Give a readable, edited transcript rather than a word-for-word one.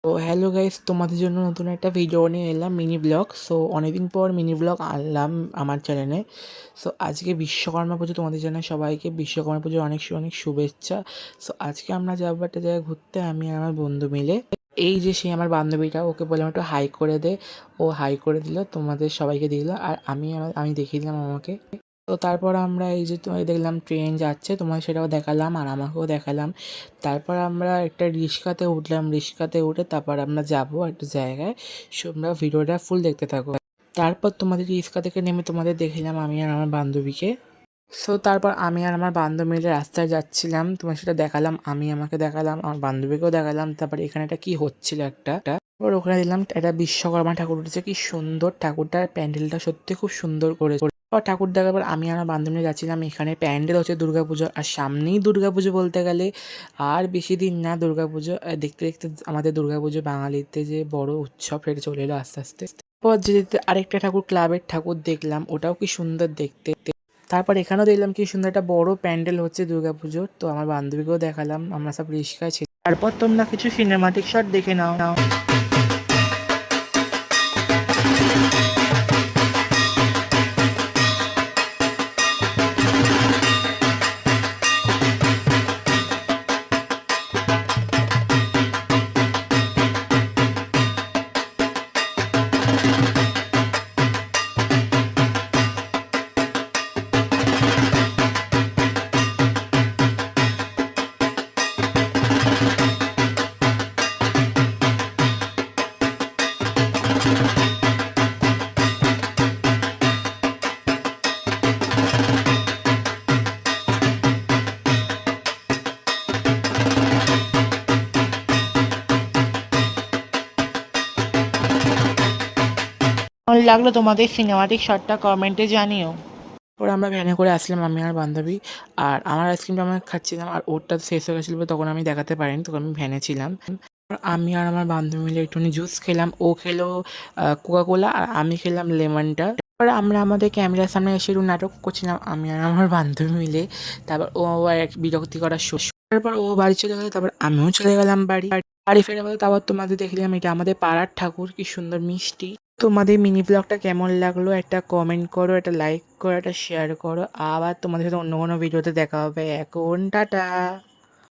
তো hello guys, তোমাদের জন্য নতুন একটা ভিডিও নিয়ে এলাম, মিনি ব্লগ। সো অনেকদিন পর মিনি ব্লগ আনলাম আমার চ্যানেলে। সো আজকে বিশ্বকর্মা পুজো, তোমাদের জানাই সবাইকে বিশ্বকর্মা পুজোর অনেক অনেক শুভেচ্ছা। সো আজকে আমরা যাবো একটা জায়গায় ঘুরতে, আমি আর আমার বন্ধু মিলে। এই যে সে আমার বান্ধবীটা, ওকে বললাম একটু হাই করে দে। ও হাই করে দিল, তোমাদের সবাইকে দিল, আর আমি দেখিয়ে দিলাম আমাকে। তো তারপর আমরা এই যে তোমায় দেখলাম ট্রেন যাচ্ছে, তোমায় সেটাও দেখালাম আর আমাকেও দেখালাম। তারপর আমরা একটা রিক্সাতে উঠলাম, রিক্সাতে উঠে তারপর আমরা যাবো একটা জায়গায়। তোমরা ভিডিওটা ফুল দেখতে থাকো। তারপর তোমাদের রিক্সা থেকে নেমে তোমাদের দেখলাম আমি আর আমার বান্ধবীকে। সো তারপর আমি আর আমার বান্ধবী মিলে রাস্তায় যাচ্ছিলাম, তোমার সেটা দেখালাম, আমি আমাকে দেখালাম, আমার বান্ধবীকেও দেখালাম। তারপরে এখানে একটা কি হচ্ছিল একটা, তারপর ওখানে দিলাম একটা বিশ্বকর্মা ঠাকুর উঠেছে, কি সুন্দর ঠাকুরটার প্যান্ডেলটা সত্যি খুব সুন্দর করেছে। ঠাকুর দেখার পর আমি আমার বান্ধবী যাচ্ছিলাম, এখানে প্যান্ডেল হচ্ছে দুর্গাপুজো, আর সামনেই দুর্গাপুজো বলতে গেলে আর বেশি দিন না দুর্গাপুজো। দেখতে দেখতে আমাদের দুর্গাপুজো বাঙালিতে যে বড় উৎসব সেটা চলে এলো আস্তে আস্তে। পর যেতে আরেকটা ঠাকুর, ক্লাবের ঠাকুর দেখলাম, ওটাও কি সুন্দর দেখতে। তারপর এখানেও দেখলাম কি সুন্দর একটা বড় প্যান্ডেল হচ্ছে দুর্গাপুজোর, তো আমার বান্ধবীকেও দেখালাম, আমরা সব রিস্কায় ছিলাম। তারপর তোমরা কিছু সিনেমাটিক শট দেখে নাও। কেমন লাগলো তোমাদের সিনেমাটিক শটটা কমেন্টে জানিও। ওরা আমরা ভ্যানে করে আসলাম আমি আর বান্ধবী, আর আমার আইসক্রিমটা আমি খাচ্ছিলাম, আর ওরটা শেষ হয়ে গেছিলো তখন আমি দেখাতে পারিনি, তখন আমি ভ্যানে ছিলাম। আমি আর আমার বান্ধবী মিলে একটুখানি জুস খেলাম, ও খেলো কোকা কোলা, আর আমি খেলাম লেমনটা। তারপর আমরা আমাদের ক্যামেরার সামনে এসে একটু নাটক করছিলাম আমি আর আমার বান্ধবী মিলে। তারপর ও আর এক বিরক্তি করার শো, তারপর ও বাড়ি চলে গেলো, তারপর আমিও চলে গেলাম বাড়ি। বাড়ি ফেরার পরে তারপর তোমাদের দেখলাম, এটা আমাদের পাড়ার ঠাকুর, কি সুন্দর মিষ্টি। তোমাদের মিনি ব্লগটা কেমন লাগলো একটা কমেন্ট করো, একটা লাইক করো, একটা শেয়ার করো। আবার তোমাদের সাথে অন্য কোনো ভিডিওতে দেখা হবে। এখন টাটা।